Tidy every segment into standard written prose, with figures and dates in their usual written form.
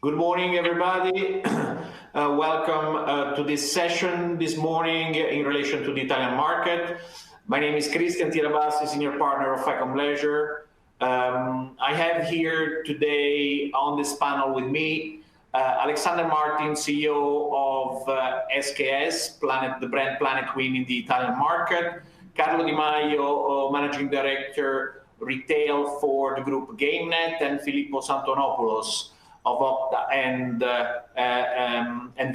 Good morning, everybody. Welcome to this session this morning in relation to the Italian market. My name is Tirabassi, Senior Partner of Ficom Leisure. I have here today on this panel with me Alexander Martin, CEO of SKS, the brand Planet Queen in the Italian market. Carlo Di Maio, Managing Director, Retail for the group Gamenet, and Filippos Antonopoulos of OKTO and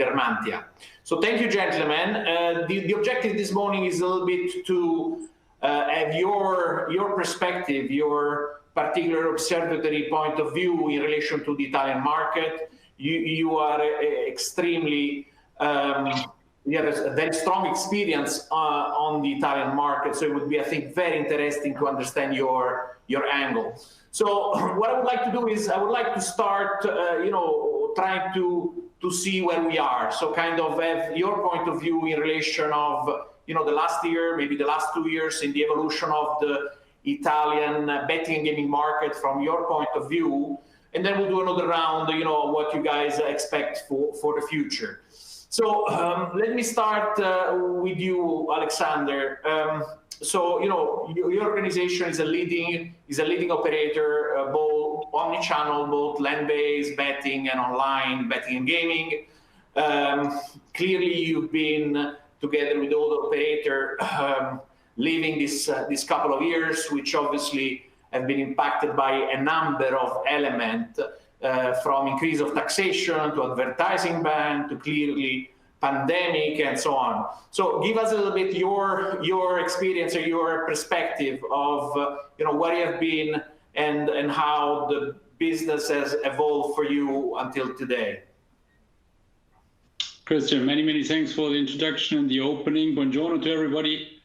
Vermantia. So thank you, gentlemen. The objective this morning is a little bit to have your perspective, your particular observatory point of view in relation to the Italian market. You are extremely, you have a very strong experience on the Italian market, so it would be, I think, very interesting to understand your angle. So what I would like to do is I would like to start, trying to see where we are. So kind of have your point of view in relation of, the last year, maybe the last 2 years in the evolution of the Italian betting and gaming market from your point of view. And then we'll do another round, what you guys expect for the future. So let me start with you, Alexander. So your organization is a leading operator, both omni-channel, both land-based betting and online betting and gaming. Clearly, you've been together with all the operator living this couple of years, which obviously have been impacted by a number of elements, from increase of taxation to advertising ban to clearly pandemic and so on. So give us a little bit your experience or your perspective of where you have been and how the business has evolved for you until today. Christian, many thanks for the introduction and the opening. Buongiorno to everybody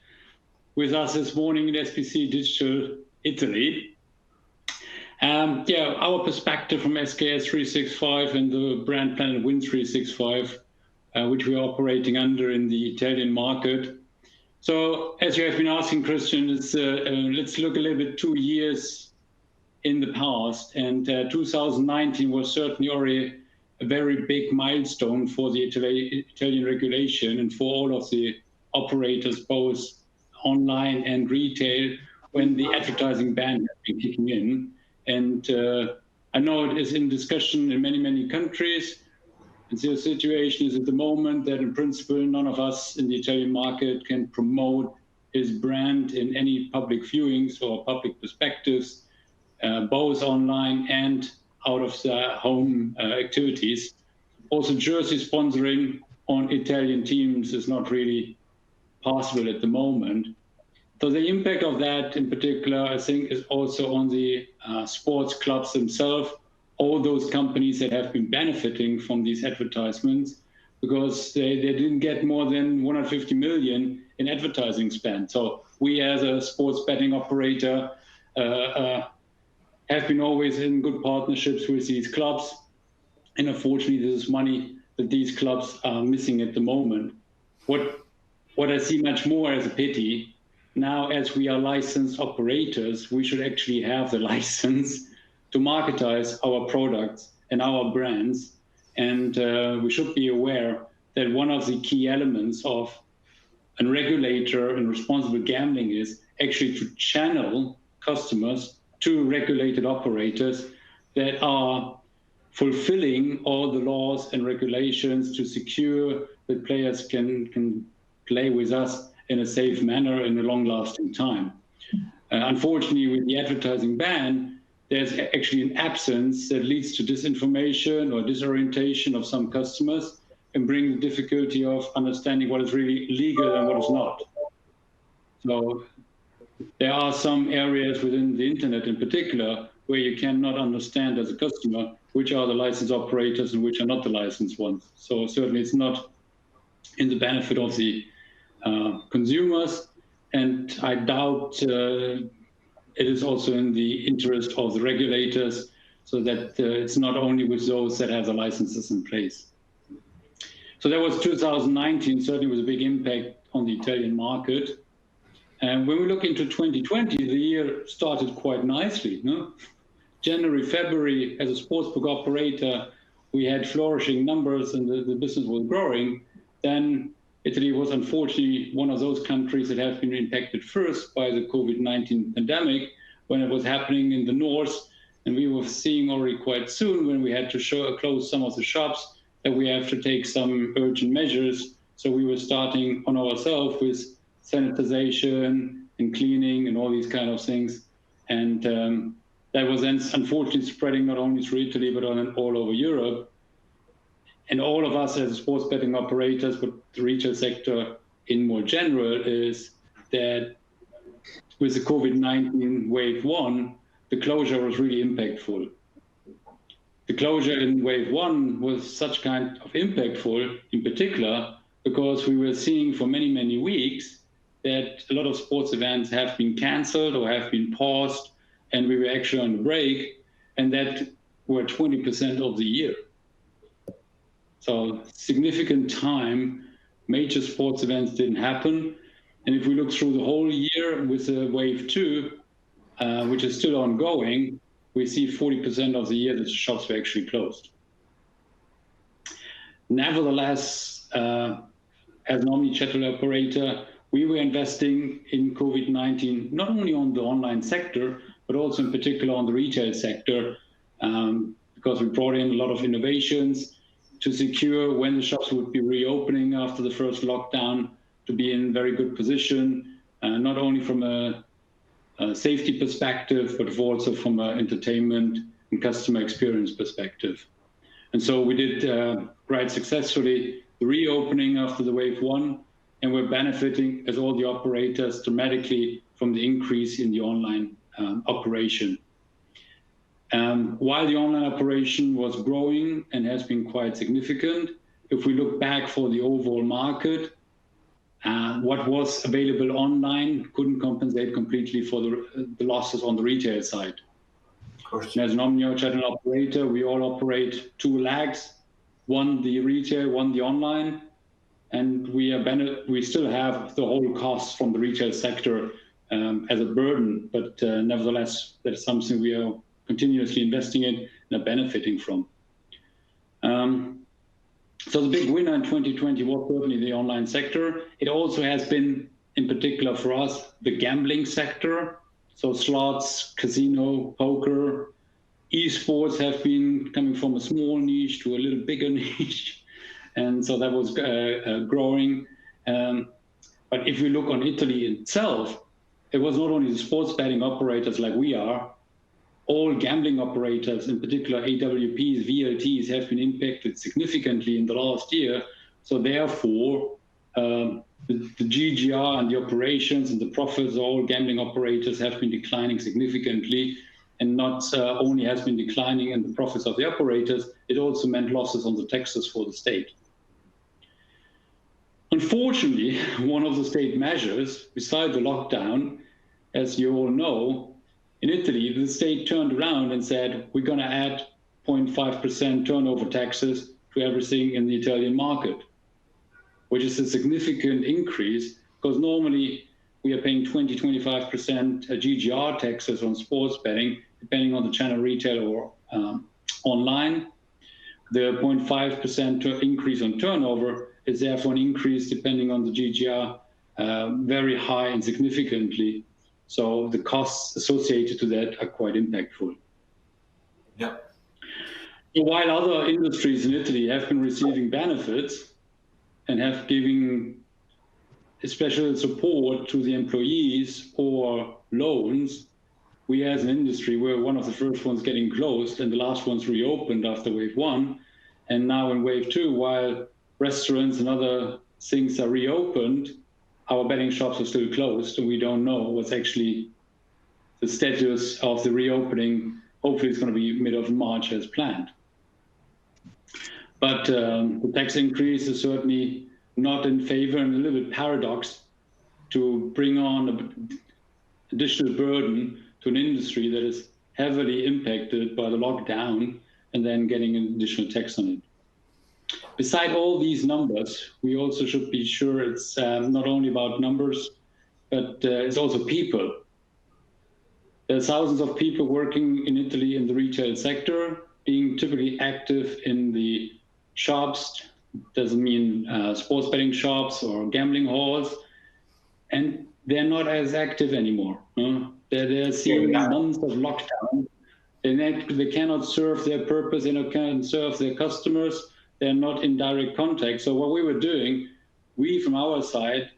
with us this morning in SBC Digital Italy. Our perspective from SKS 365 and the brand Planet Win 365, which we are operating under in the Italian market. So as you have been asking, Christian, let's look a little bit 2 years in the past. And 2019 was certainly already a very big milestone for the Italian regulation and for all of the operators, both online and retail, when the advertising ban has been kicking in. And I know it is in discussion in many countries. And the situation is at the moment that in principle, none of us in the Italian market can promote his brand in any public viewings or public perspectives, both online and out of the home activities. Also, jersey sponsoring on Italian teams is not really possible at the moment. So the impact of that in particular, I think, is also on the sports clubs themselves, all those companies that have been benefiting from these advertisements, because they didn't get more than 150 million in advertising spend. So we as a sports betting operator have been always in good partnerships with these clubs. And unfortunately, this is money that these clubs are missing at the moment. What I see much more as a pity, now as we are licensed operators, we should actually have the license to marketize our products and our brands. And we should be aware that one of the key elements of a regulator and responsible gambling is actually to channel customers to regulated operators that are fulfilling all the laws and regulations to secure that players can play with us in a safe manner in a long-lasting time. Unfortunately, with the advertising ban, there's actually an absence that leads to disinformation or disorientation of some customers and bring the difficulty of understanding what is really legal and what is not. So there are some areas within the internet in particular where you cannot understand as a customer which are the licensed operators and which are not the licensed ones. So certainly it's not in the benefit of the consumers, and I doubt it is also in the interest of the regulators, so that it's not only with those that have the licenses in place. So that was 2019, certainly was a big impact on the Italian market. And when we look into 2020, the year started quite nicely. No? January, February, as a sportsbook operator, we had flourishing numbers and the business was growing, then Italy was unfortunately one of those countries that have been impacted first by the COVID-19 pandemic when it was happening in the north. And we were seeing already quite soon when we had to close some of the shops that we have to take some urgent measures. So we were starting on ourselves with sanitization and cleaning and all these kind of things. And that was then unfortunately spreading not only through Italy, but all over Europe. And all of us as sports betting operators, but the retail sector in more general, is that with the COVID-19 wave 1, the closure was really impactful. The closure in wave 1 was such kind of impactful in particular because we were seeing for many, many weeks that a lot of sports events have been canceled or have been paused, and we were actually on break, and that were 20% of the year. So significant time, major sports events didn't happen. And if we look through the whole year with wave 2, which is still ongoing, we see 40% of the year that the shops were actually closed. Nevertheless, as an omni-channel operator, we were investing in COVID-19, not only on the online sector, but also in particular on the retail sector, because we brought in a lot of innovations to secure when the shops would be reopening after the first lockdown, to be in very good position, not only from a safety perspective, but also from an entertainment and customer experience perspective. And so we did quite successfully the reopening after the wave 1, and we're benefiting as all the operators dramatically from the increase in the online operation. While the online operation was growing and has been quite significant, if we look back for the overall market, what was available online couldn't compensate completely for the losses on the retail side. Of course. And as an omni-channel operator, we all operate 2 legs, one the retail, one the online, and we still have the whole costs from the retail sector as a burden, but nevertheless, that's something we are continuously investing in and are benefiting from. So the big winner in 2020 was certainly the online sector. It also has been, in particular for us, the gambling sector. So slots, casino, poker, esports have been coming from a small niche to a little bigger niche. And so that was growing. But if we look on Italy itself, it was not only the sports betting operators like we are, all gambling operators, in particular AWPs, VLTs, have been impacted significantly in the last year. So therefore, the GGR and the operations and the profits of all gambling operators have been declining significantly, and not only has been declining in the profits of the operators, it also meant losses on the taxes for the state. Unfortunately, one of the state measures, besides the lockdown, as you all know, in Italy, the state turned around and said, we're going to add 0.5% turnover taxes to everything in the Italian market, which is a significant increase because normally we are paying 20-25% GGR taxes on sports betting, depending on the channel, retail or online. The 0.5% increase on turnover is therefore an increase depending on the GGR, very high and significantly. So the costs associated to that are quite impactful. Yeah. While other industries in Italy have been receiving benefits and have given special support to the employees or loans, we as an industry were one of the first ones getting closed and the last ones reopened after wave 1. And now in wave 2, while restaurants and other things are reopened, our betting shops are still closed, and we don't know what's actually the status of the reopening. Hopefully it's going to be mid of March as planned. But the tax increase is certainly not in favor, and a little bit paradox to bring on an additional burden to an industry that is heavily impacted by the lockdown and then getting an additional tax on it. Beside all these numbers, we also should be sure it's not only about numbers, but it's also people. There are thousands of people working in Italy in the retail sector. being typically active in the shops, doesn't mean sports betting shops or gambling halls, and they're not as active anymore. They're seeing months of lockdown, and they cannot serve their purpose, they can't serve their customers, they're not in direct contact. So what we were doing, we from our side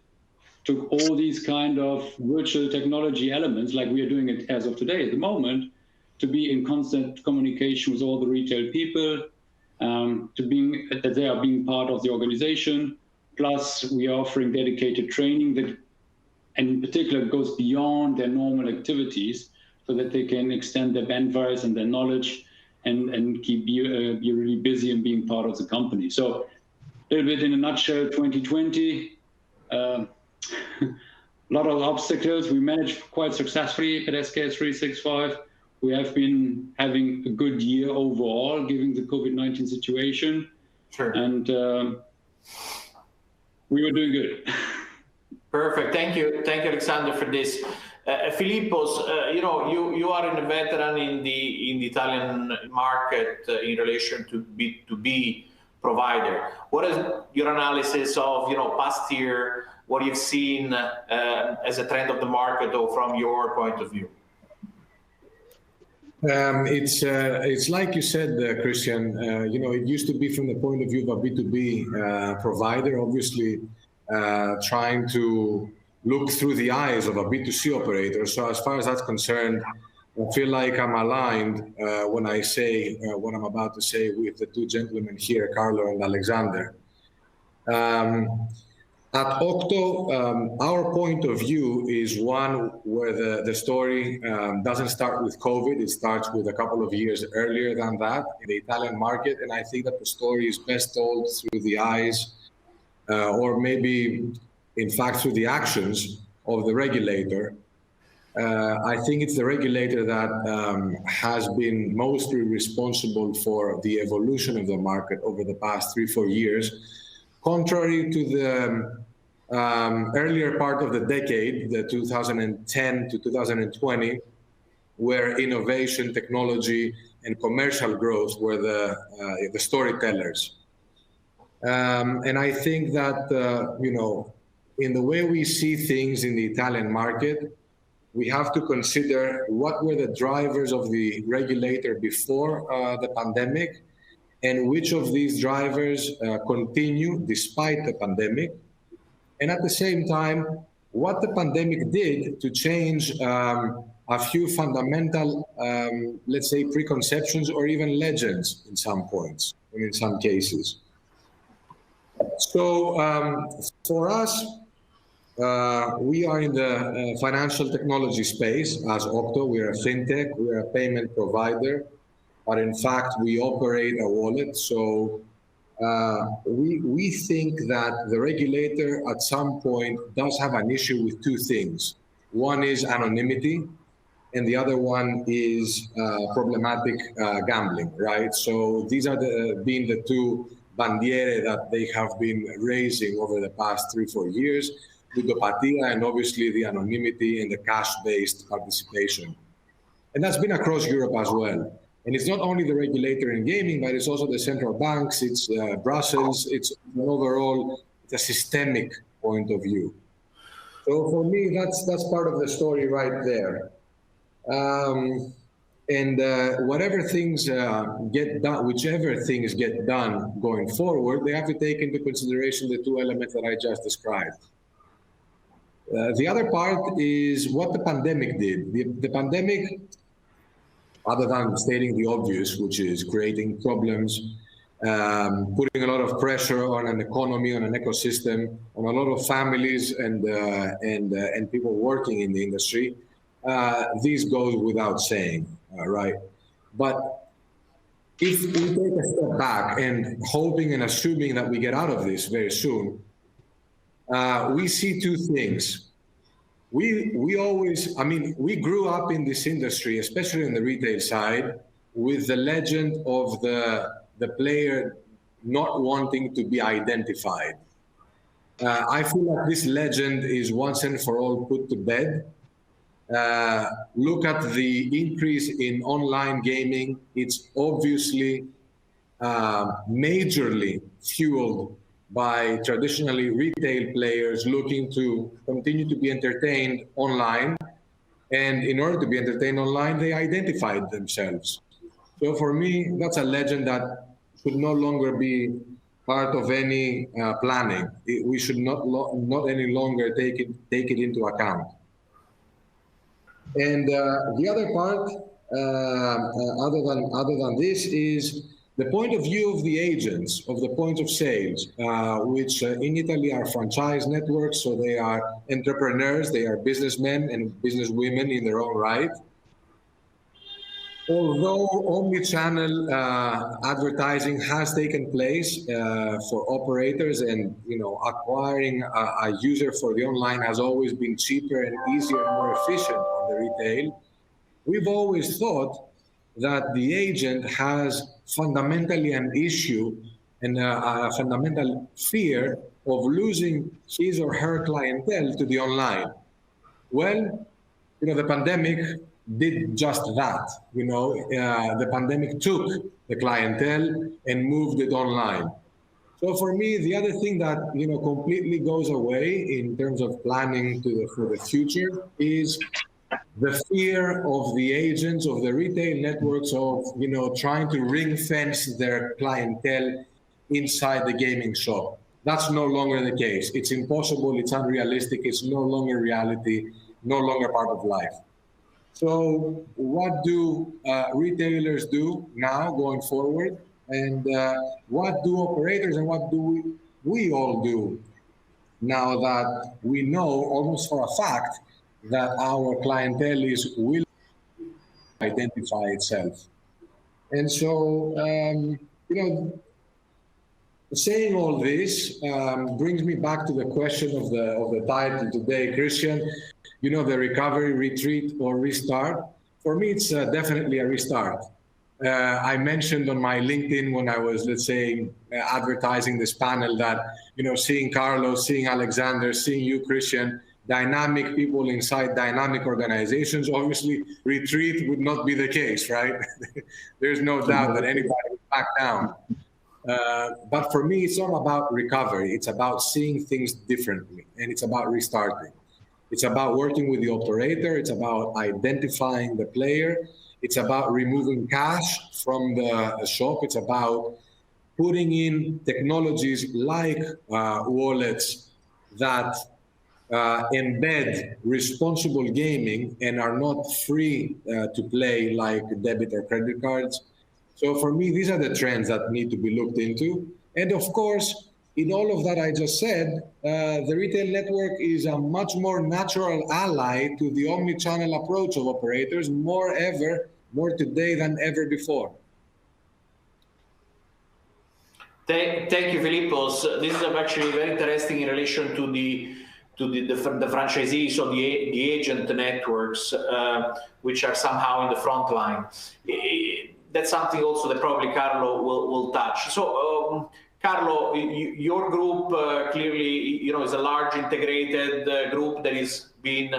took all these kind of virtual technology elements, like we are doing it as of today at the moment, to be in constant communication with all the retail people, that they are being part of the organization. Plus, we are offering dedicated training that, and in particular, goes beyond their normal activities, so that they can extend their bandwidth and their knowledge, and keep be really busy and being part of the company. So, a little bit in a nutshell, 2020. A lot of obstacles. We managed quite successfully at SK365. We have been having a good year overall, given the COVID-19 situation. Sure. And we were doing good. Perfect. Thank you, Alexander, for this. Filippos, you are a veteran in the Italian market in relation to B2B provider. What is your analysis of past year? What you've seen as a trend of the market, or from your point of view? It's like you said, Christian. It used to be from the point of view of a B2B provider, obviously trying to look through the eyes of a B2C operator. So as far as that's concerned, I feel like I'm aligned when I say what I'm about to say with the two gentlemen here, Carlo and Alexander. At OKTO, our point of view is one where the story doesn't start with COVID. It starts with a couple of years earlier than that in the Italian market. And I think that the story is best told through the eyes, or maybe, in fact, through the actions of the regulator. I think it's the regulator that has been mostly responsible for the evolution of the market over the past 3-4 years. Contrary to the earlier part of the decade, the 2010 to 2020, where innovation, technology, and commercial growth were the storytellers. And I think that, in the way we see things in the Italian market, we have to consider what were the drivers of the regulator before the pandemic, and which of these drivers continue despite the pandemic. And at the same time, what the pandemic did to change a few fundamental, let's say, preconceptions or even legends in some points, and in some cases. So for us, we are in the financial technology space as OKTO. We are a fintech, we are a payment provider, but in fact, we operate a wallet. So we think that the regulator at some point does have an issue with two things. One is anonymity, and the other one is problematic gambling, right? So these are being the two bandiere that they have been raising over the past 3-4 years, ludopatia, and obviously the anonymity and the cash-based participation. And that's been across Europe as well. And it's not only the regulator in gaming, but it's also the central banks, it's Brussels, it's overall, it's a systemic point of view. So for me, that's part of the story right there. And whatever things get done, whichever things get done going forward, they have to take into consideration the two elements that I just described. The other part is what the pandemic did. The pandemic, other than stating the obvious, which is creating problems, putting a lot of pressure on an economy, on an ecosystem, on a lot of families and people working in the industry, this goes without saying, right? But if we take a step back and hoping and assuming that we get out of this very soon, we see two things. We always, we grew up in this industry, especially in the retail side, with the legend of the player not wanting to be identified. I feel like this legend is once and for all put to bed. look at the increase in online gaming. It's obviously majorly fueled by traditionally retail players looking to continue to be entertained online. And in order to be entertained online, they identified themselves. So for me, that's a legend that should no longer be part of any planning. We should not any longer take it into account. And the other part, other than this, is the point of view of the agents, of the point of sales, which in Italy are franchise networks, so they are entrepreneurs, they are businessmen and businesswomen in their own right. Although omni-channel advertising has taken place for operators, and acquiring a user for the online has always been cheaper and easier and more efficient on the retail, we've always thought that the agent has fundamentally an issue and a fundamental fear of losing his or her clientele to the online. Well, the pandemic did just that. The pandemic took the clientele and moved it online. So for me, the other thing that completely goes away in terms of planning for the future is the fear of the agents, of the retail networks, of trying to ring fence their clientele inside the gaming shop. That's no longer the case. It's impossible. It's unrealistic. It's no longer reality. No longer part of life. So what do retailers do now going forward? And what do operators and what do we all do now that we know almost for a fact that our clientele is willing to identify itself? And so, saying all this brings me back to the question of the title today, Christian. The recovery, retreat, or restart. For me, it's definitely a restart. I mentioned on my LinkedIn when I was, let's say, advertising this panel that, seeing Carlo, seeing Alexander, seeing you, Christian, dynamic people inside dynamic organizations, obviously retreat would not be the case, right? There's no doubt that anybody would back down. But for me, it's all about recovery. It's about seeing things differently, and it's about restarting. It's about working with the operator. It's about identifying the player. It's about removing cash from the shop. It's about putting in technologies like wallets that embed responsible gaming and are not free to play like debit or credit cards. So for me, these are the trends that need to be looked into. And of course, in all of that I just said, the retail network is a much more natural ally to the omni-channel approach of operators, more today than ever before. Thank you, Filippos. This is actually very interesting in relation to the franchisees or the agent networks, which are somehow in the front line. That's something also that probably Carlo will touch. So, Carlo, your group clearly, is a large integrated group that has been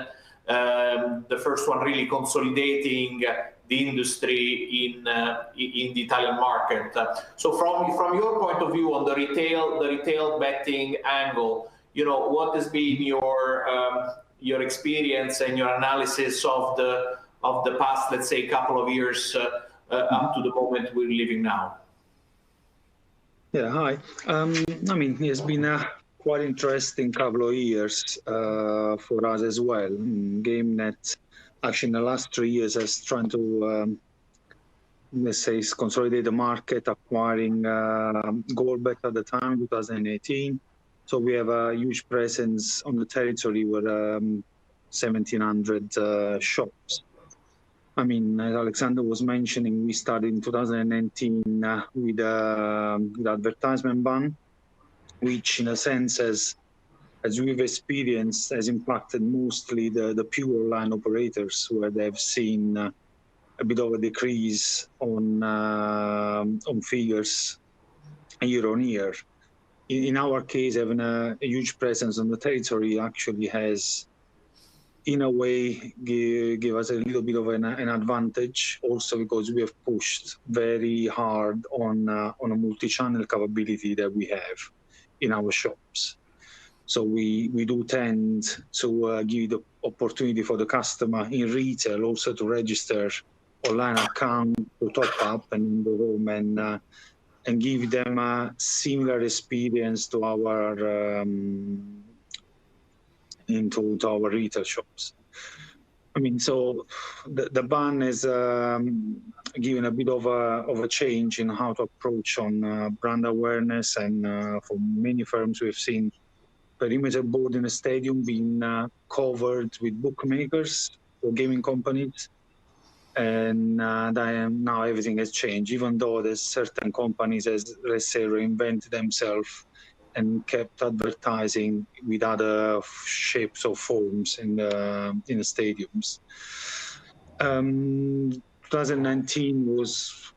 the first one really consolidating the industry in the Italian market. So, from your point of view on the retail betting angle, what has been your experience and your analysis of the past, let's say, couple of years up to the moment we're living now? Yeah, hi. It's been a quite interesting couple of years for us as well. Gamenet, actually, in the last 3 years, has trying to, let's say, consolidate the market, acquiring Goalbet at the time, 2018. So we have a huge presence on the territory with 1,700 shops. As Alexander was mentioning, we started in 2019 with the advertisement ban, which in a sense, as we've experienced, has impacted mostly the pure online operators, where they've seen a bit of a decrease on figures year on year. In our case, having a huge presence on the territory actually has in a way give us a little bit of an advantage, also because we have pushed very hard on a multi-channel capability that we have in our shops. So we do tend to give the opportunity for the customer in retail also to register online account, to top up and go home and give them a similar experience to our into our retail shops. I mean, so the ban is giving a bit of a change in how to approach on brand awareness, and for many firms we've seen perimeter board in the stadium being covered with bookmakers or gaming companies, and now everything has changed, even though there's certain companies as, let's say, reinvented themselves and kept advertising with other shapes or forms in the stadiums. 2019 was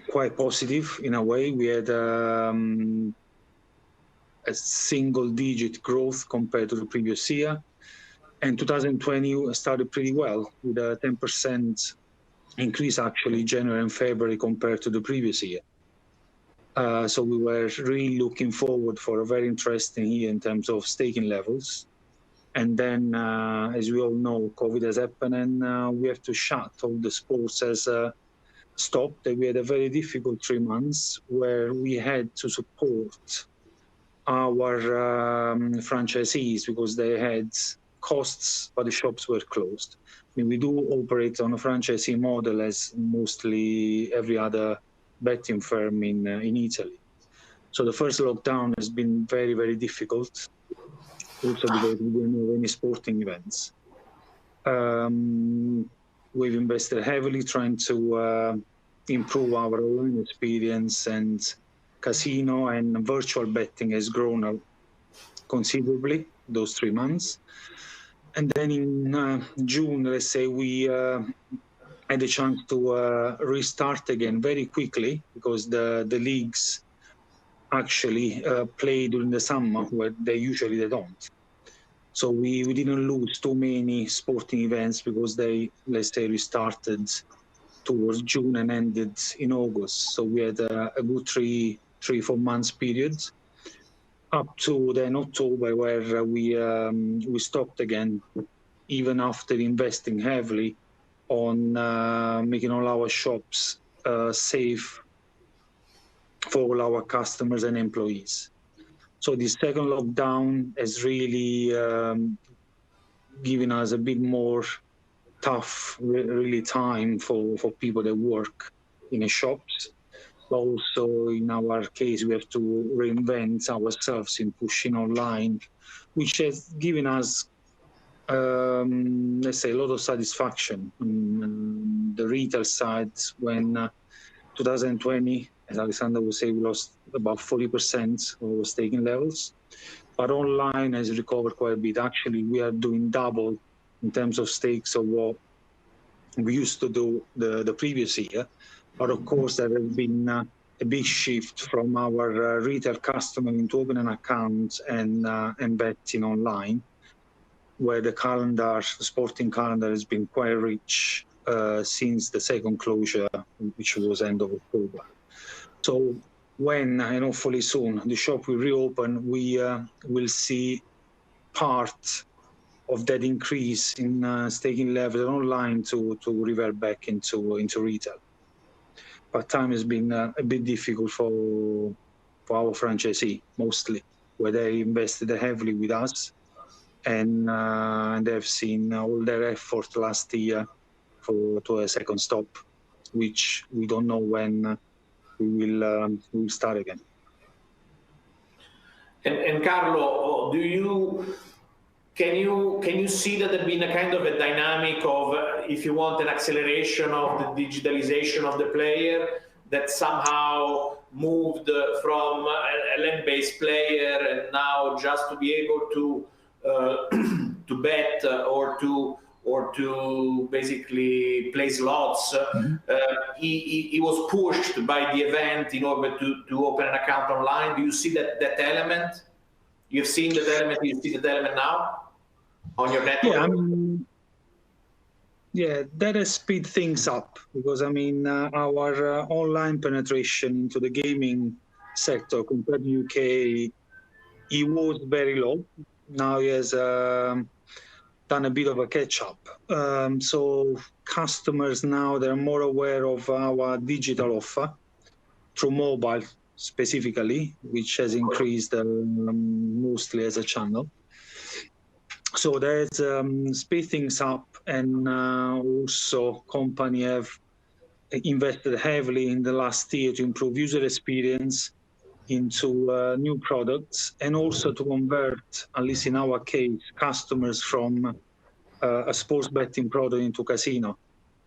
quite positive in a way. We had a single-digit growth compared to the previous year, and 2020 started pretty well with a 10% increase actually January and February compared to the previous year. So we were really looking forward for a very interesting year in terms of staking levels. And then, as we all know, COVID has happened, and we have to shut all the sports as stopped. We had a very difficult 3 months where we had to support our franchisees because they had costs, but the shops were closed. I mean, we do operate on a franchisee model as mostly every other betting firm in Italy. So the first lockdown has been very, very difficult, also because we didn't have any sporting events. We've invested heavily trying to improve our online experience, and casino and virtual betting has grown considerably those 3 months. And then in June, let's say, we had a chance to restart again very quickly because the leagues actually play during the summer where they don't. So we didn't lose too many sporting events because they, let's say, restarted towards June and ended in August. So we had a good 3-4 months period up to then October, where we stopped again, even after investing heavily on making all our shops safe for all our customers and employees. So this second lockdown has really given us a bit more tough, really time for people that work in the shops. But also in our case, we have to reinvent ourselves in pushing online, which has given us, let's say, a lot of satisfaction on the retail side. When 2020, as Alexander would say, we lost about 40% of our staking levels. But online has recovered quite a bit. Actually, we are doing double in terms of stakes of what we used to do the previous year. But of course, there has been a big shift from our retail customer into opening accounts and betting online, where the sporting calendar has been quite rich since the second closure, which was end of October. So when, and hopefully soon, the shop will reopen, we will see part of that increase in staking level online to revert back into retail. But time has been a bit difficult for our franchisee, mostly, where they invested heavily with us, and they've seen all their effort last year to a second stop, which we don't know when we will start again. And Carlo, can you see that there's been a kind of a dynamic of, if you want, an acceleration of the digitalization of the player that somehow moved from a land-based player and now just to be able to bet or to basically play slots, he was pushed by the event in order to open an account online. Do you see that element? You've seen that element. You see that element now on your network? Yeah, Yeah, that has speed things up because our online penetration into the gaming sector compared to UK, it was very low. Now it has done a bit of a catch up. So customers now, they're more aware of our digital offer through mobile specifically, which has increased mostly as a channel. So that's speed things up, and also company have invested heavily in the last year to improve user experience into new products, and also to convert, at least in our case, customers from a sports betting product into casino.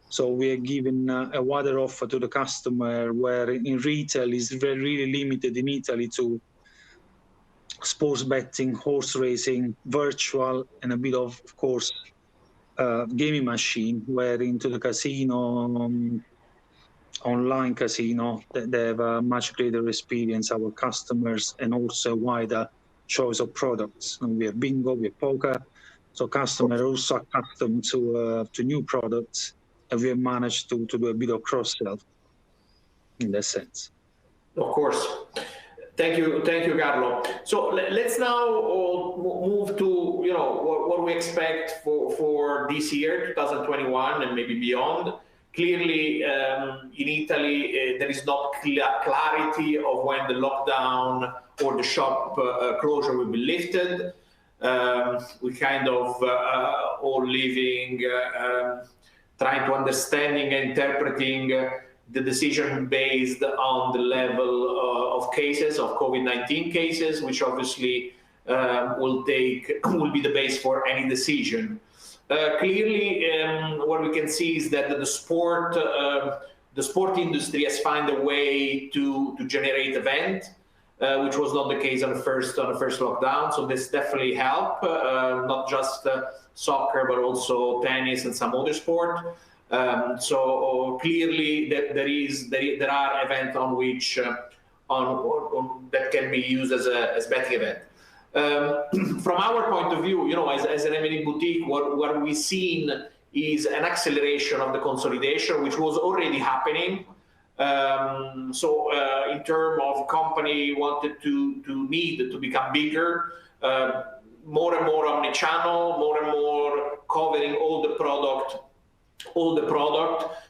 So we are giving a wider offer to the customer, where in retail is really limited in Italy to sports betting, horse racing, virtual, and a bit of course, gaming machine, where into the casino, online casino, they have a much greater experience, our customers, and also a wider choice of products. And we have bingo, we have poker, so customers are also accustomed to new products, and we have managed to do a bit of cross-sell in that sense. Of course. Thank you, Carlo. So let's now move to what we expect for this year, 2021, and maybe beyond. Clearly, in Italy, there is not clarity of when the lockdown or the shop closure will be lifted. We kind of all living, trying to understanding and interpreting the decision based on the level of cases, of COVID-19 cases, which obviously will be the base for any decision. Clearly, what we can see is that the sport industry has found a way to generate event, which was not the case on the first lockdown. So this definitely helped, not just soccer, but also tennis and some other sport. So clearly there are events on which that can be used as betting event. From our point of view, as an M&E boutique, what we've seen is an acceleration of the consolidation, which was already happening. So in terms of company wanted to become bigger, more and more omnichannel, more and more covering all the product.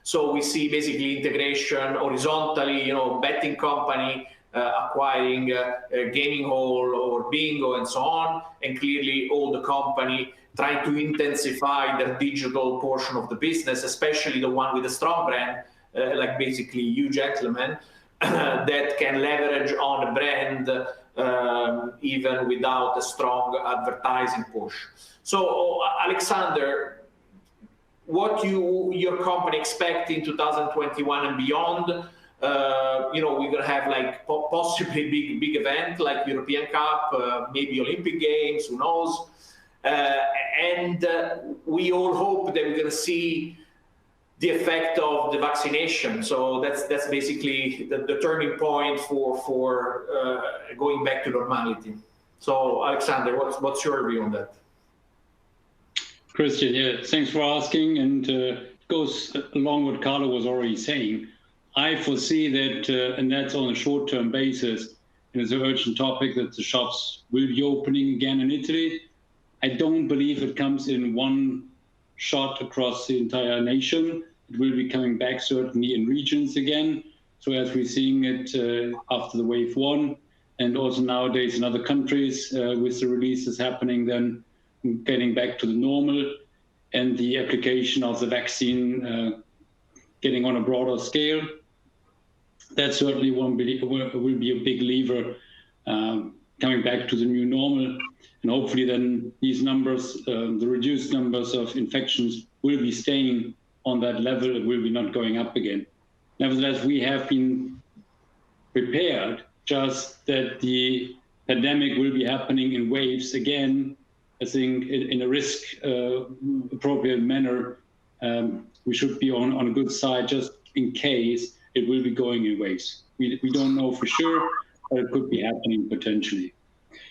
So we see basically integration horizontally, betting company acquiring a gaming hall or bingo and so on, and clearly all the company trying to intensify their digital portion of the business, especially the one with a strong brand, like basically you gentlemen, that can leverage on a brand even without a strong advertising push. So Alexander, what your company expect in 2021 and beyond? We're going to have like possibly big event like European Cup, maybe Olympic Games, who knows? And we all hope that we're going to see the effect of the vaccination. So that's basically the turning point for going back to normality. So Alexander, what's your view on that? Christian, yeah, thanks for asking, and it goes along what Carlo was already saying. I foresee that, and that's on a short-term basis, and it's an urgent topic that the shops will be opening again in Italy. I don't believe it comes in one shot across the entire nation. It will be coming back certainly in regions again. So as we're seeing it after the wave one, and also nowadays in other countries with the releases happening, then getting back to the normal, and the application of the vaccine getting on a broader scale. That certainly will be a big lever coming back to the new normal. And hopefully then these numbers, the reduced numbers of infections will be staying on that level. It will be not going up again. Nevertheless, we have been prepared, just that the pandemic will be happening in waves again. I think in a risk appropriate manner, we should be on a good side just in case it will be going in waves. We don't know for sure, but it could be happening potentially.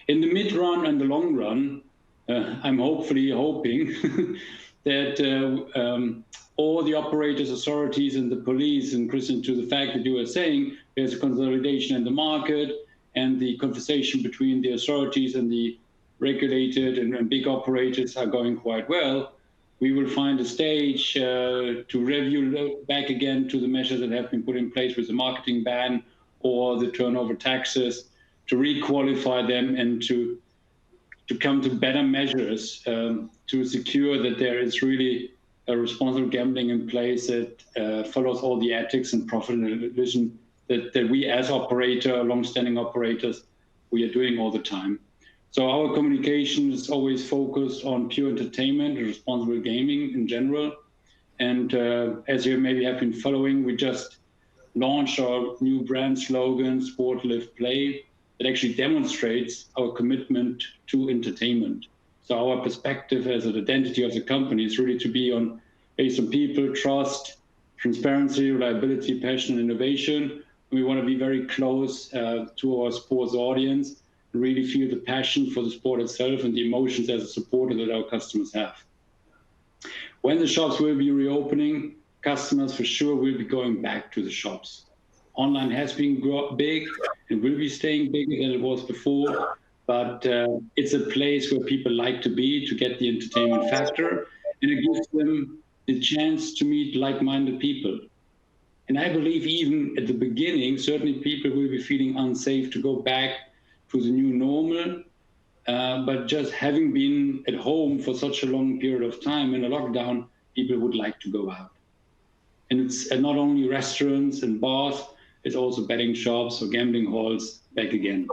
In the mid run and the long run, I'm hoping that all the operators, authorities, and the police, and Christian, to the fact that you were saying there's a consolidation in the market, and the conversation between the authorities and the regulated and big operators are going quite well, we will find a stage to review back again to the measures that have been put in place with the marketing ban or the turnover taxes, to requalify them and to come to better measures to secure that there is really a responsible gambling in place that follows all the ethics and professionalism that we as operator, long-standing operators, we are doing all the time. So our communication is always focused on pure entertainment and responsible gaming in general. And as you maybe have been following, we just launched our new brand slogan, Sport, Live, Play, that actually demonstrates our commitment to entertainment. So our perspective as an identity of the company is really to be based on people, trust, transparency, reliability, passion, and innovation. We want to be very close to our sports audience, and really feel the passion for the sport itself and the emotions as a supporter that our customers have. When the shops will be reopening, customers for sure will be going back to the shops. Online has been big and will be staying bigger than it was before, but it's a place where people like to be to get the entertainment factor, and it gives them the chance to meet like-minded people. And I believe even at the beginning, certainly people will be feeling unsafe to go back to the new normal, but just having been at home for such a long period of time in a lockdown, people would like to go out. And it's not only restaurants and bars, it's also betting shops or gambling halls back again.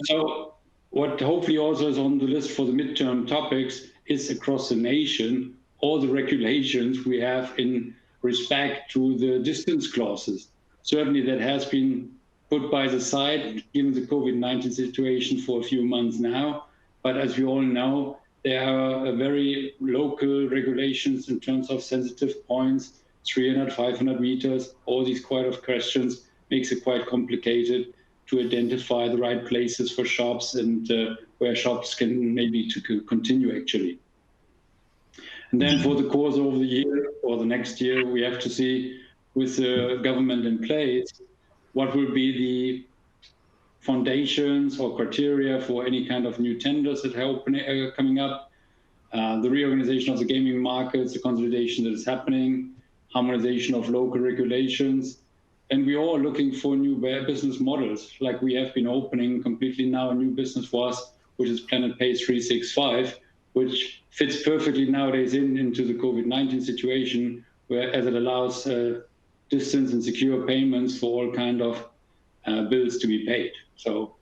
So what hopefully also is on the list for the midterm topics is across the nation, all the regulations we have in respect to the distance clauses. Certainly that has been put by the side given the COVID-19 situation for a few months now. But as we all know, there are very local regulations in terms of sensitive points, 300, 500 meters, all these quite of questions makes it quite complicated to identify the right places for shops and where shops can maybe to continue actually. And then for the course of the year or the next year, we have to see with the government in place, what will be the foundations or criteria for any kind of new tenders that are coming up, the reorganization of the gaming markets, the consolidation that is happening, harmonization of local regulations. And we're all looking for new business models, like we have been opening completely now a new business for us, which is Planet Pay 365, which fits perfectly nowadays into the COVID-19 situation, as it allows distance and secure payments for all kind of bills to be paid. So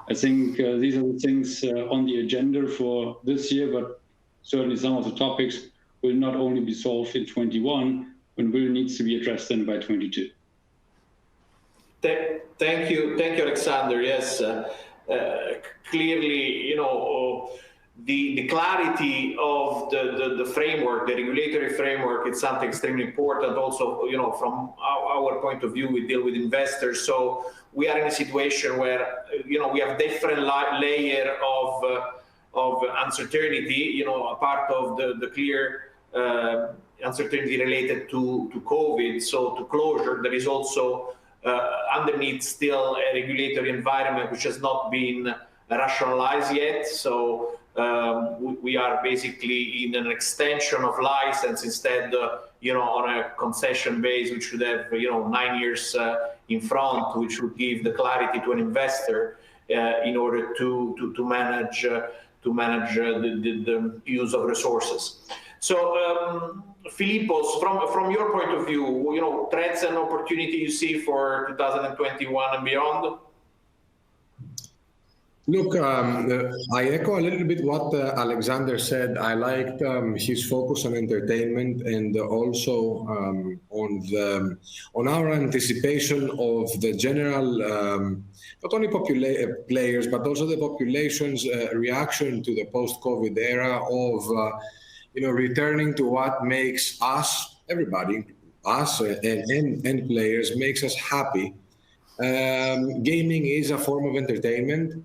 I think these are the things on the agenda for this year, but certainly some of the topics will not only be solved in 21, but will needs to be addressed then by 22. Thank you, Alexander. Yes, clearly, the clarity of the framework, the regulatory framework, it's something extremely important. Also, from our point of view, we deal with investors, so we are in a situation where we have different layer of uncertainty. A part of the clear uncertainty related to COVID, so to closure. There is also underneath still a regulatory environment which has not been rationalized yet. So we are basically in an extension of license instead, on a concession base, which should have 9 years in front, which would give the clarity to an investor in order to manage the use of resources. So Filippos, from your point of view, threats and opportunity you see for 2021 and beyond? Look, I echo a little bit what Alexander said. I liked his focus on entertainment and also on our anticipation of the general, not only players, but also the population's reaction to the post-COVID era of returning to what makes us, everybody, us and players, makes us happy. Gaming is a form of entertainment.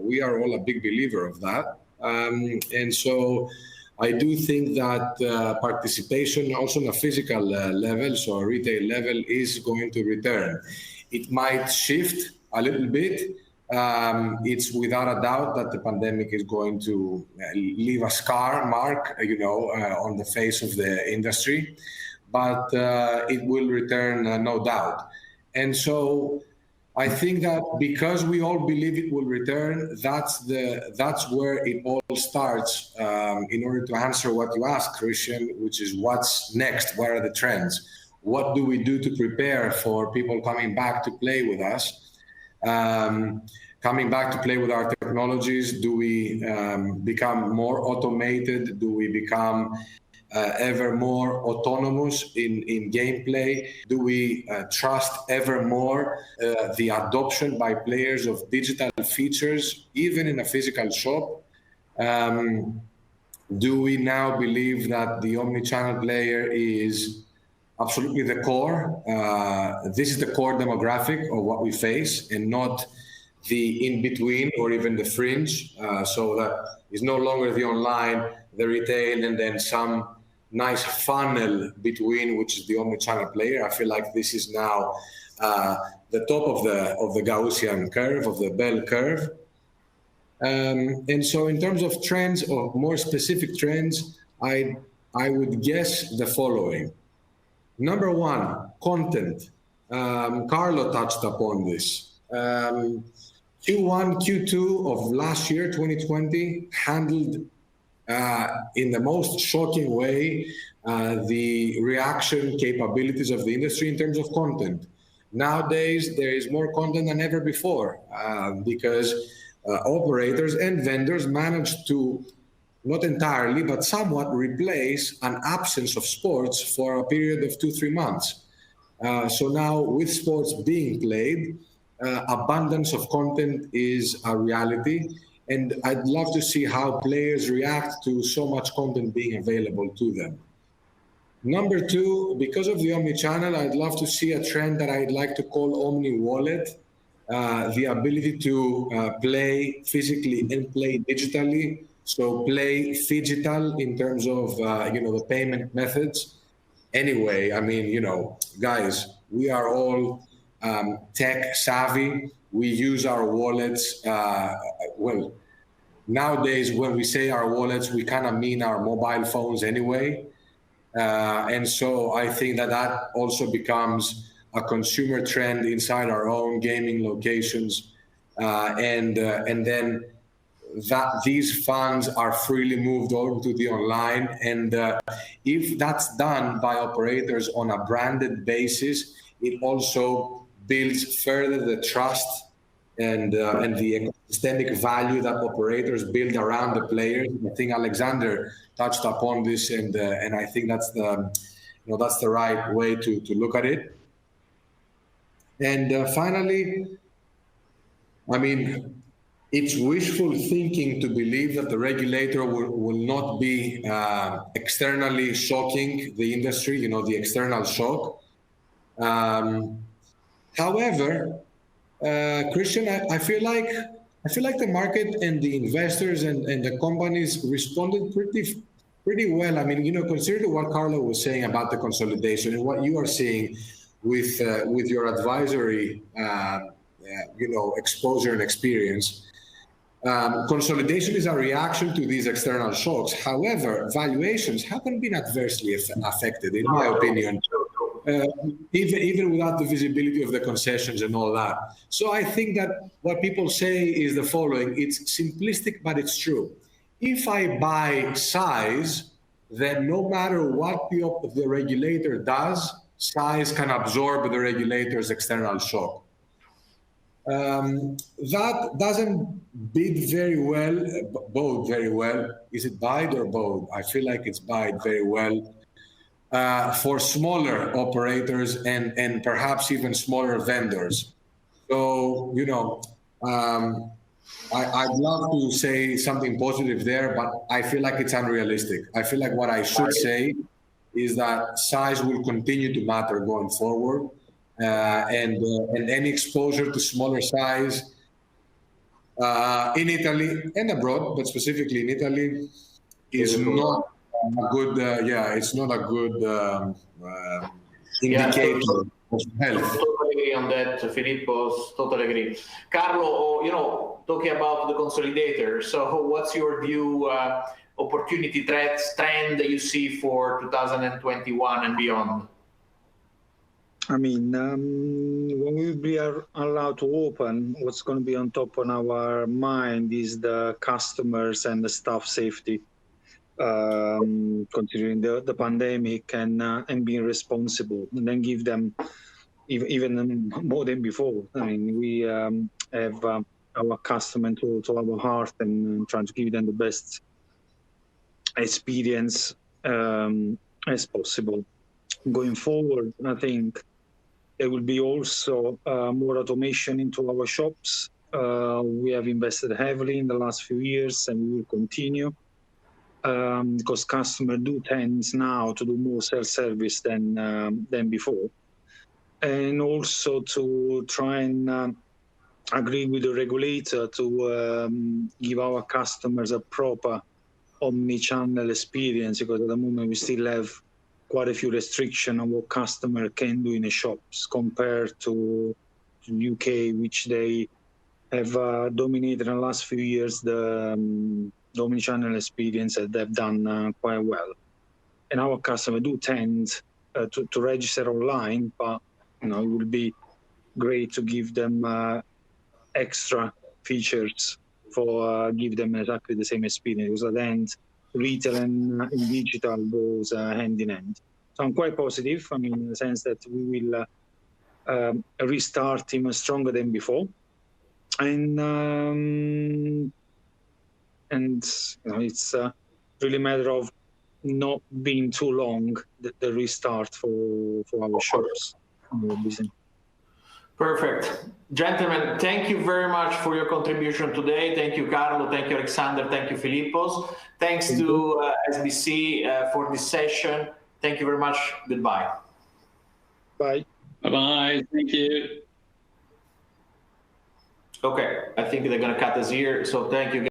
We are all a big believer of that. And so I do think that participation also on a physical level, so a retail level, is going to return. It might shift a little bit. It's without a doubt that the pandemic is going to leave a scar mark, on the face of the industry, but it will return, no doubt. And so I think that because we all believe it will return, that's where it all starts. In order to answer what you asked, Christian, which is what's next? What are the trends? What do we do to prepare for people coming back to play with us? Coming back to play with our technologies? Do we become more automated? Do we become ever more autonomous in gameplay? Do we trust ever more the adoption by players of digital features, even in a physical shop? Do we now believe that the omni-channel player is absolutely the core? This is the core demographic of what we face, and not the in-between or even the fringe. So that is no longer the online, the retail, and then some nice funnel between, which is the omni-channel player. I feel like this is now the top of the Gaussian curve, of the bell curve. And so in terms of trends, or more specific trends, I would guess the following. Number one, content. Carlo touched upon this. Q1, Q2 of last year, 2020, handled in the most shocking way the reaction capabilities of the industry in terms of content. Nowadays, there is more content than ever before because operators and vendors managed to, not entirely, but somewhat replace an absence of sports for a period of 2-3 months. So now, with sports being played, abundance of content is a reality. And I'd love to see how players react to so much content being available to them. Number two, because of the omni-channel, I'd love to see a trend that I'd like to call omni-wallet, the ability to play physically and play digitally. So play phygital in terms of, the payment methods. Anyway, I mean, guys, we are all tech savvy. We use our wallets. Well, nowadays, when we say our wallets, we kind of mean our mobile phones anyway. And so I think that also becomes a consumer trend inside our own gaming locations. And then that these funds are freely moved over to the online. And if that's done by operators on a branded basis, it also builds further the trust and the ecosystemic value that operators build around the players. I think Alexander touched upon this, and I think that's the right way to look at it. And finally, I mean, it's wishful thinking to believe that the regulator will not be externally shocking the industry, the external shock. However, Christian, I feel like the market and the investors and the companies responded pretty well. I mean, consider what Carlo was saying about the consolidation and what you are seeing with your advisory, exposure and experience. Consolidation is a reaction to these external shocks. However, valuations haven't been adversely affected, in my opinion, even without the visibility of the concessions and all that. So I think that what people say is the following. It's simplistic, but it's true. If I buy size, then no matter what the regulator does, size can absorb the regulator's external shock. That doesn't bode very well. Is it bide or bode? I feel like it's bide very well for smaller operators and perhaps even smaller vendors. So, I'd love to say something positive there, but I feel like it's unrealistic. I feel like what I should say is that size will continue to matter going forward. And any exposure to smaller size in Italy and abroad, but specifically in Italy, is not a good, it's not a good indicator of health. Totally agree on that, Filippos. Totally agree. Carlo, talking about the consolidator. So, what's your view? Opportunity trend that you see for 2021 and beyond? I mean, when we be allowed to open, what's going to be on top of our mind is the customers and the staff safety, considering the pandemic and being responsible, and then give them even more than before. I mean, we have our customer to our heart and trying to give them the best experience as possible. Going forward, I think there will be also more automation into our shops. We have invested heavily in the last few years, and we will continue because customers do tend now to do more self-service than before, and also to try and agree with the regulator to give our customers a proper omni-channel experience, because at the moment we still have quite a few restrictions on what customer can do in the shops compared to UK, which they have dominated in the last few years the omni-channel experience that they've done quite well. And our customers do tend to register online, but it would be great to give them extra features for give them exactly the same experience. Because at the end, retail and digital goes hand in hand. So I'm quite positive. I mean, in the sense that we will restart even stronger than before, and it's really a matter of not being too long the restart for our shops. Perfect. Gentlemen, thank you very much for your contribution today. Thank you, Carlo. Thank you, Alexander. Thank you, Filippos. Thanks to SBC for this session. Thank you very much. Goodbye. Bye. Bye-bye. Thank you. Okay, I think they're going to cut us here. So thank you.